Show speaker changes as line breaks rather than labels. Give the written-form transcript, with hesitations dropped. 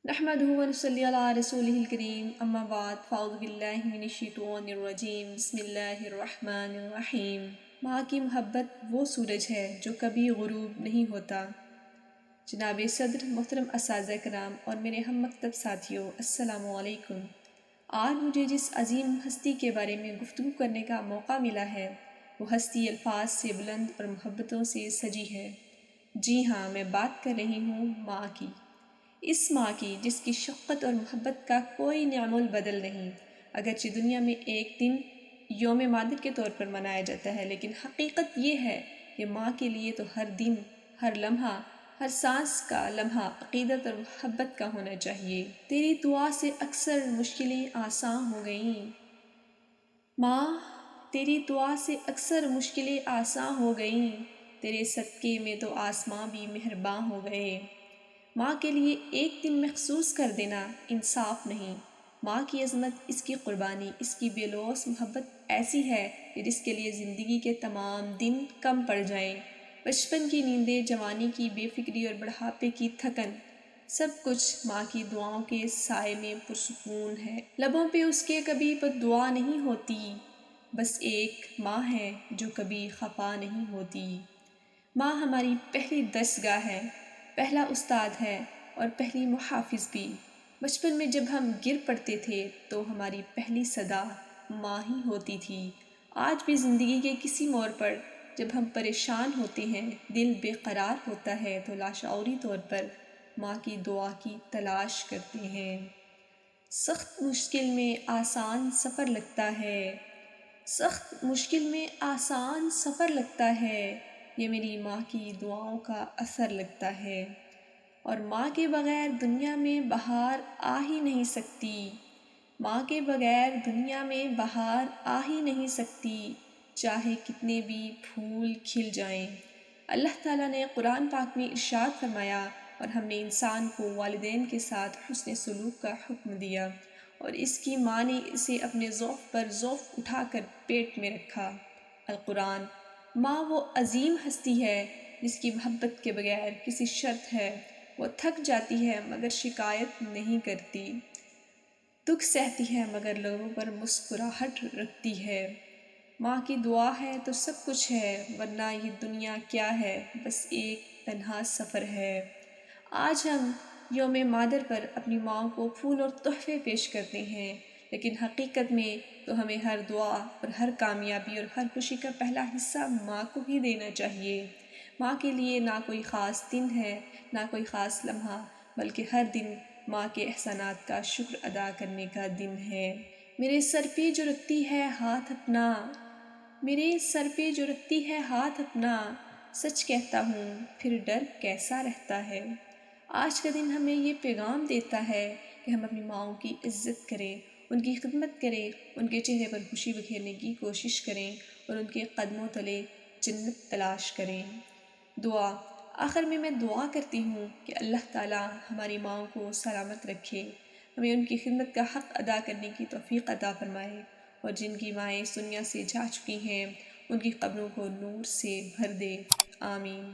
نحمده ونصلي على رسوله الكريم اما بعد فاعوذ باللہ من الشیطان الرجیم بسم اللہ الرحمن الرحیم۔ ماں کی محبت وہ سورج ہے جو کبھی غروب نہیں ہوتا۔ جناب صدر، محترم اساتذہ کرام اور میرے ہم مکتب ساتھیوں، السلام علیکم۔ آج مجھے جس عظیم ہستی کے بارے میں گفتگو کرنے کا موقع ملا ہے وہ ہستی الفاظ سے بلند اور محبتوں سے سجی ہے۔ جی ہاں، میں بات کر رہی ہوں ماں کی، اس ماں کی جس کی شفقت اور محبت کا کوئی نعم البدل نہیں۔ اگرچہ دنیا میں ایک دن یوم مادر کے طور پر منایا جاتا ہے، لیکن حقیقت یہ ہے کہ ماں کے لیے تو ہر دن، ہر لمحہ، ہر سانس کا لمحہ عقیدت اور محبت کا ہونا چاہیے۔ تیری دعا سے اکثر مشکلیں آسان ہو گئیں ماں، تیری دعا سے اکثر مشکلیں آسان ہو گئیں، تیرے صدقے میں تو آسماں بھی مہرباں ہو گئے۔ ماں کے لیے ایک دن مخصوص کر دینا انصاف نہیں۔ ماں کی عظمت، اس کی قربانی، اس کی بے لوث محبت ایسی ہے کہ جس کے لیے زندگی کے تمام دن کم پڑ جائیں۔ بچپن کی نیندیں، جوانی کی بے فکری اور بڑھاپے کی تھکن، سب کچھ ماں کی دعاؤں کے سائے میں پرسکون ہے۔ لبوں پہ اس کے کبھی بد دعا نہیں ہوتی، بس ایک ماں ہے جو کبھی خفا نہیں ہوتی۔ ماں ہماری پہلی درسگاہ ہے، پہلا استاد ہے اور پہلی محافظ بھی۔ بچپن میں جب ہم گر پڑتے تھے تو ہماری پہلی صدا ماں ہی ہوتی تھی۔ آج بھی زندگی کے کسی موڑ پر جب ہم پریشان ہوتے ہیں، دل بے قرار ہوتا ہے، تو لاشعوری طور پر ماں کی دعا کی تلاش کرتے ہیں۔ سخت مشکل میں آسان سفر لگتا ہے، سخت مشکل میں آسان سفر لگتا ہے، یہ میری ماں کی دعاؤں کا اثر لگتا ہے۔ اور ماں کے بغیر دنیا میں بہار آ ہی نہیں سکتی، ماں کے بغیر دنیا میں بہار آ ہی نہیں سکتی، چاہے کتنے بھی پھول کھل جائیں۔ اللہ تعالیٰ نے قرآن پاک میں ارشاد فرمایا اور ہم نے انسان کو والدین کے ساتھ حسن سلوک کا حکم دیا، اور اس کی ماں نے اسے اپنے ذوق پر ذوق اٹھا کر پیٹ میں رکھا۔ القرآن۔ ماں وہ عظیم ہستی ہے جس کی محبت کے بغیر کسی شرط ہے، وہ تھک جاتی ہے مگر شکایت نہیں کرتی، دکھ سہتی ہے مگر لبوں پر مسکراہٹ رکھتی ہے۔ ماں کی دعا ہے تو سب کچھ ہے، ورنہ یہ دنیا کیا ہے، بس ایک تنہا سفر ہے۔ آج ہم یوم مادر پر اپنی ماں کو پھول اور تحفے پیش کرتے ہیں، لیکن حقیقت میں تو ہمیں ہر دعا اور ہر کامیابی اور ہر خوشی کا پہلا حصہ ماں کو ہی دینا چاہیے۔ ماں کے لیے نہ کوئی خاص دن ہے، نہ کوئی خاص لمحہ، بلکہ ہر دن ماں کے احسانات کا شکر ادا کرنے کا دن ہے۔ میرے سر پہ جو رکھتی ہے ہاتھ اپنا، میرے سر پہ جو رکھتی ہے ہاتھ اپنا، سچ کہتا ہوں پھر ڈر کیسا رہتا ہے۔ آج کا دن ہمیں یہ پیغام دیتا ہے کہ ہم اپنی ماؤں کی عزت کریں، ان کی خدمت کریں، ان کے چہرے پر خوشی بکھیرنے کی کوشش کریں اور ان کے قدموں تلے جنت تلاش کریں۔ دعا۔ آخر میں دعا کرتی ہوں کہ اللہ تعالیٰ ہماری ماؤں کو سلامت رکھے، ہمیں ان کی خدمت کا حق ادا کرنے کی توفیق عطا فرمائے، اور جن کی مائیں اس دنیا سے جا چکی ہیں ان کی قبروں کو نور سے بھر دے۔ آمین۔